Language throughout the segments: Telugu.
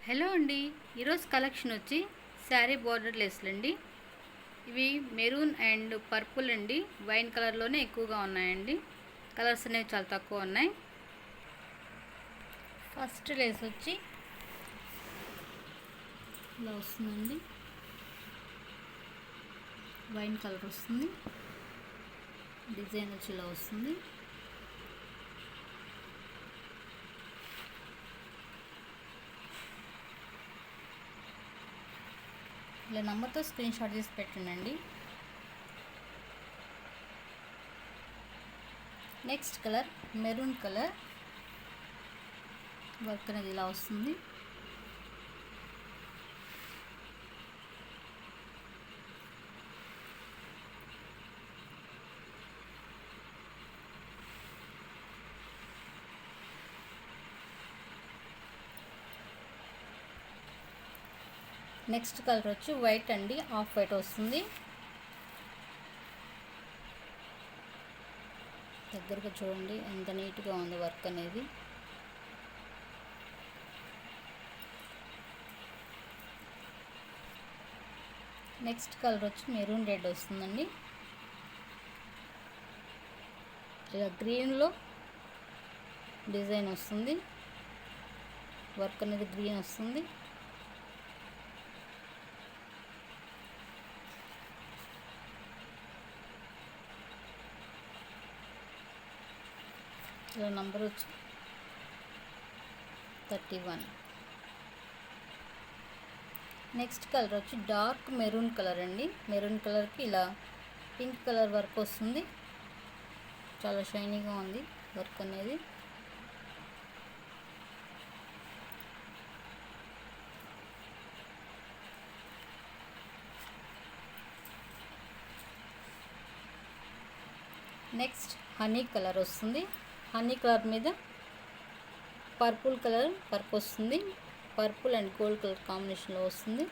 హలో అండి, ఈరోజు కలెక్షన్ వచ్చి శారీ బార్డర్ లేస్లు అండి. ఇవి మెరూన్ అండ్ పర్పుల్ అండి, వైన్ కలర్లోనే ఎక్కువగా ఉన్నాయండి. కలర్స్ అనేవి చాలా తక్కువ ఉన్నాయి. ఫస్ట్ లేస్ వచ్చి ఇలా వస్తుందండి, వైన్ కలర్ వస్తుంది. డిజైన్ వచ్చి ఇలా వస్తుంది. ఇలా నెంబర్తో స్క్రీన్ షాట్ చేసి పెట్టండి. Next colour maroon colour, work అనేది ఇలా వస్తుంది. నెక్స్ట్ కలర్ వచ్చి వైట్ అండి, ఆఫ్ వైట్ వస్తుంది. దగ్గరగా చూడండి ఎంత నీట్గా ఉంది వర్క్ అనేది. నెక్స్ట్ కలర్ వచ్చి మెరూన్ రెడ్ వస్తుందండి. ఇలా గ్రీన్లో డిజైన్ వస్తుంది, వర్క్ అనేది గ్రీన్ వస్తుంది. ఇలా నంబర్ వచ్చి 31. నెక్స్ట్ కలర్ వచ్చి డార్క్ మెరూన్ కలర్ అండి. మెరూన్ కలర్కి ఇలా పింక్ కలర్ వర్క్ వస్తుంది. చాలా షైనీగా ఉంది వర్క్ అనేది. నెక్స్ట్ హనీ కలర్ వస్తుంది. హనీ కలర్ మీద పర్పుల్ కలర్ వర్క్ వస్తుంది. పర్పుల్ అండ్ గోల్డ్ కలర్ కాంబినేషన్లో వస్తుంది.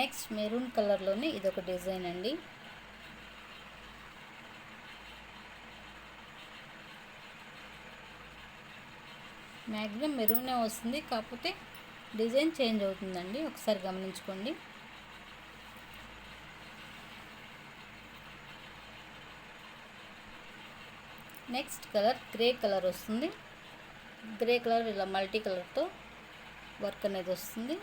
నెక్స్ట్ మెరూన్ కలర్లోనే ఇదొక డిజైన్ అండి. మ్యాక్సిమం మెరూనే వస్తుంది, కాకపోతే డిజైన్ చేంజ్ అవుతుందండి, ఒకసారి గమనించుకోండి. నెక్స్ట్ కలర్ గ్రే కలర్ వస్తుంది. గ్రే కలర్ ఇలా మల్టీ కలర్తో వర్క్ అనేది వస్తుంది.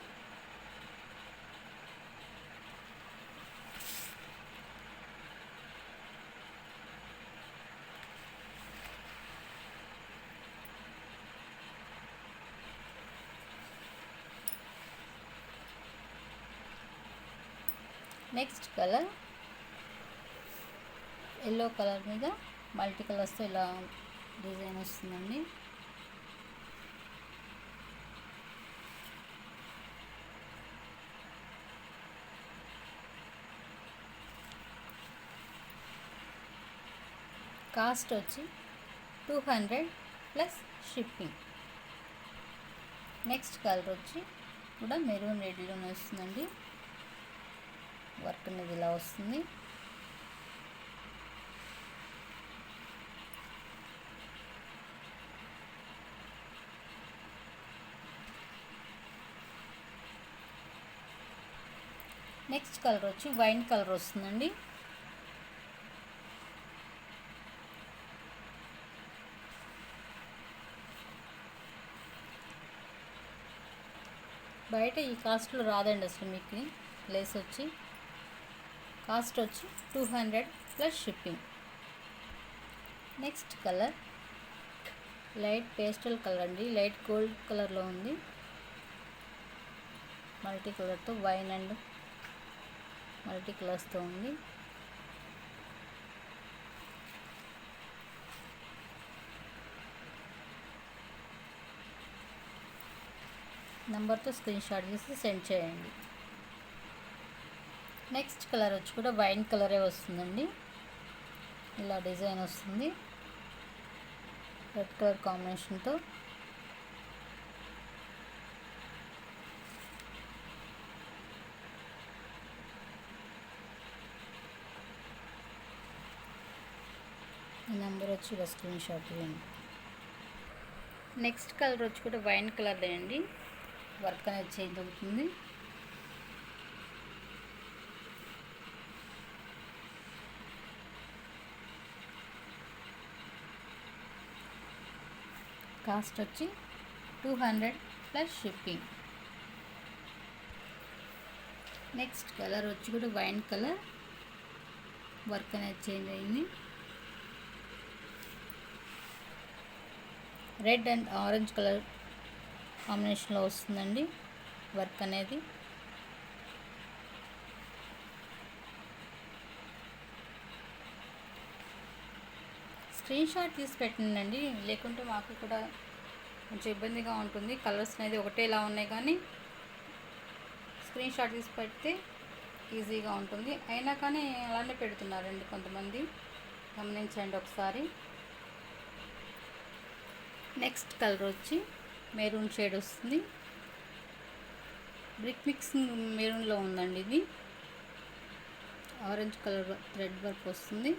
నెక్స్ట్ కలర్ ఎల్లో కలర్ మీద మల్టీ కలర్స్తో ఇలా డిజైన్ వస్తుందండి. కాస్ట్ వచ్చి 200 ప్లస్ షిప్పింగ్. నెక్స్ట్ కలర్ వచ్చి కూడా మెరూన్ రెడ్లోనే వస్తుందండి. వర్క్ అనేది ఇలా వస్తుంది. నెక్స్ట్ కలర్ వచ్చి వైన్ కలర్ వస్తుందండి. బయట ఈ కాస్ట్లో రాదండి అసలు. మీకు లేస్ వచ్చి కాస్ట్ వచ్చి 200 plus shipping. Next colour light pastel colour అండి, లైట్ గోల్డ్ కలర్లో ఉంది. మల్టీ కలర్తో వైన్ అండ్ మల్టీ కలర్స్తో ఉంది. నెంబర్తో స్క్రీన్ షాట్ చేసి సెండ్ చేయండి. నెక్స్ట్ కలర్ వచ్చి కూడా వైన్ కలరే వస్తుందండి. ఇలా డిజైన్ వస్తుంది రెడ్ కలర్ కాంబినేషన్తో. నెంబర్ వచ్చి ఇలా స్క్రీన్ షాట్ తీయండి. నెక్స్ట్ కలర్ వచ్చి కూడా వైన్ కలర్ అండి. వర్క్ అనేది చేంజ్ అవుతుంది. కాస్ట్ వచ్చి 200 ప్లస్ షిప్పింగ్. నెక్స్ట్ కలర్ వచ్చి కూడా వైన్ కలర్, వర్క్ అనేది చేంజ్ అయింది. రెడ్ అండ్ ఆరెంజ్ కలర్ కాంబినేషన్లో వస్తుందండి వర్క్ అనేది. స్క్రీన్ షాట్ తీసి పెట్టండి, లేకుంటే మాకు కూడా కొంచెం ఇబ్బందిగా ఉంటుంది. కలర్స్ అనేది ఒకటేలా ఉన్నాయి కానీ స్క్రీన్ షాట్ తీసి పెడితే ఈజీగా ఉంటుంది. అయినా కానీ అలానే పెడుతున్నారండి కొంతమంది, గమనించండి ఒకసారి. నెక్స్ట్ కలర్ వచ్చి మెరూన్ షేడ్ వస్తుంది. బ్రిక్ మిక్సింగ్ మెరూన్లో ఉందండి ఇది. ఆరెంజ్ కలర్ థ్రెడ్ వర్క్ వస్తుంది.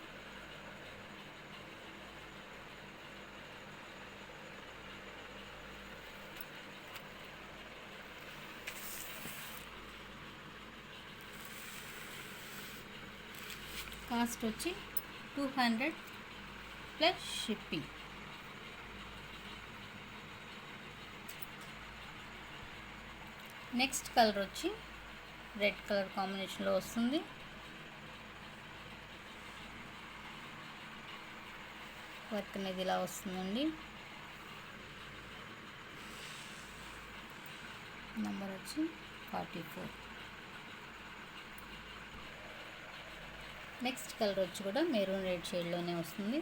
కాస్ట్ వచ్చి 200 ప్లస్ షిప్పింగ్. నెక్స్ట్ కలర్ వచ్చి రెడ్ కలర్ కాంబినేషన్లో వస్తుంది. వర్క్ అనేది ఇలా వస్తుందండి. నెంబర్ వచ్చి 44. నెక్స్ట్ కలర్ వచ్చి కూడా మెరూన్ రెడ్ షేడ్లోనే వస్తుంది.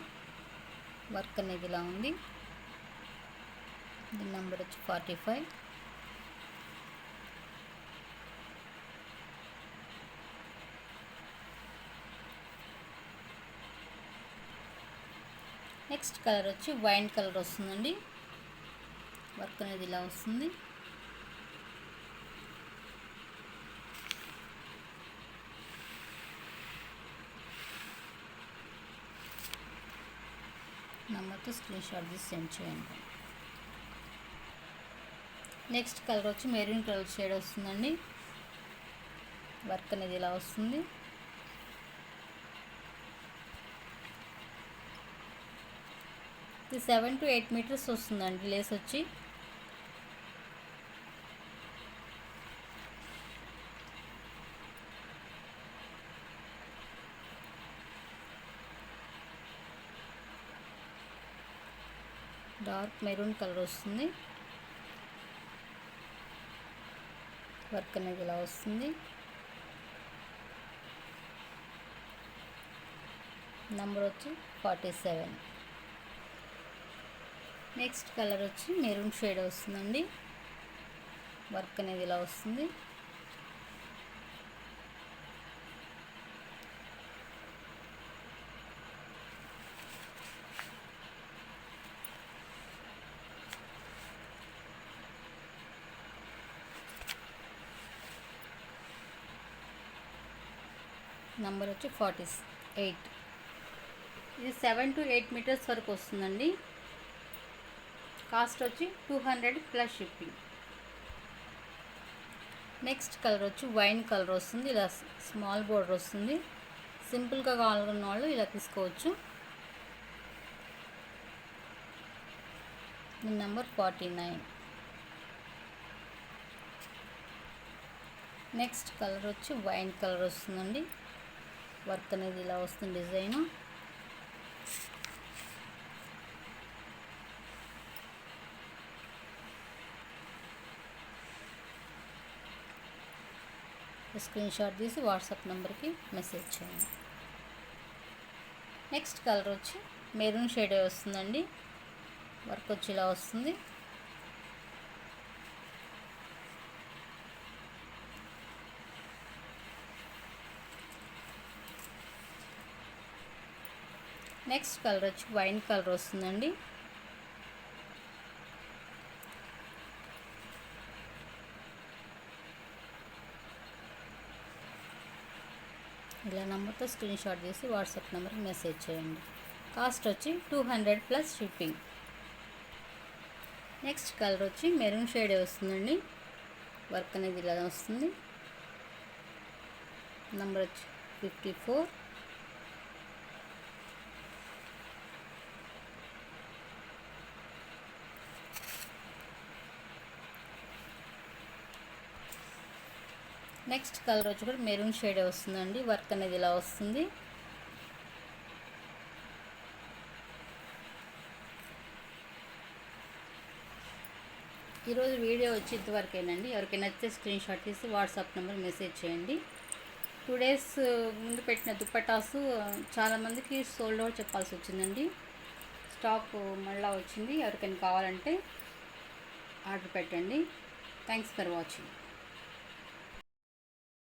వర్క్ అనేది ఇలా ఉంది. దీని నెంబర్ వచ్చి 45. నెక్స్ట్ కలర్ వచ్చి వైన్ కలర్ వస్తుందండి. వర్క్ అనేది ఇలా వస్తుంది. నెంబర్తో స్క్రీన్ షాట్ తీసి సెండ్ చేయండి. నెక్స్ట్ కలర్ వచ్చి మెరూన్ కలర్ షేడ్ వస్తుందండి. వర్క్ అనేది ఇలా వస్తుంది. ఇది 7 to 8 మీటర్స్ వస్తుందండి లేస్ వచ్చి. డార్క్ మెరూన్ కలర్ వస్తుంది. వర్క్ అనేది ఇలా వస్తుంది. నంబర్ వచ్చి 47. నెక్స్ట్ కలర్ వచ్చి మెరూన్ షేడ్ వస్తుందండి. వర్క్ అనేది ఇలా వస్తుంది. నంబర్ వచ్చి 48. ఇది 7 to 8 మీటర్స్ వరకు వస్తుందండి. కాస్ట్ వచ్చి 200 ప్లస్ షిప్పింగ్. నెక్స్ట్ కలర్ వచ్చి వైన్ కలర్ వస్తుంది. ఇలా స్మాల్ బోర్డర్ వస్తుంది. సింపుల్గా కావాలన్న వాళ్ళు ఇలా తీసుకోవచ్చు. నెంబర్ 49. నెక్స్ట్ కలర్ వచ్చి వైన్ కలర్ వస్తుందండి. వర్క్ అనేది ఇలా వస్తుంది డిజైన్. స్క్రీన్ షాట్ తీసి వాట్సాప్ నెంబర్కి మెసేజ్ చేయండి. నెక్స్ట్ కలర్ వచ్చి మెరూన్ షేడ్ వస్తుందండి. వర్క్ వచ్చి ఇలా వస్తుంది. నెక్స్ట్ కలర్ వచ్చి వైన్ కలర్ వస్తుందండి. ఇలా నెంబర్తో స్క్రీన్ షాట్ చేసి వాట్సాప్ నెంబర్కి మెసేజ్ చేయండి. కాస్ట్ వచ్చి 200 ప్లస్ షిప్పింగ్. నెక్స్ట్ కలర్ వచ్చి మెరూన్ షేడే వస్తుందండి. వర్క్ అనేది ఇలా వస్తుంది. నంబర్ వచ్చి 54. నెక్స్ట్ కలర్ వచ్చి కూడా మెరూన్ షేడే వస్తుందండి. వర్క్ అనేది ఇలా వస్తుంది. ఈరోజు వీడియో వచ్చి ఇంతవరకేనండి. ఎవరికైనా నచ్చితే స్క్రీన్ షాట్ తీసి వాట్సాప్ నెంబర్ మెసేజ్ చేయండి. 2 డేస్ ముందు పెట్టిన దుప్పటాసు చాలామందికి సోల్డ్ అవుట్ చెప్పాల్సి వచ్చిందండి. స్టాక్ మళ్ళీ వచ్చింది. ఎవరికైనా కావాలంటే ఆర్డర్ పెట్టండి. Thanks for watching.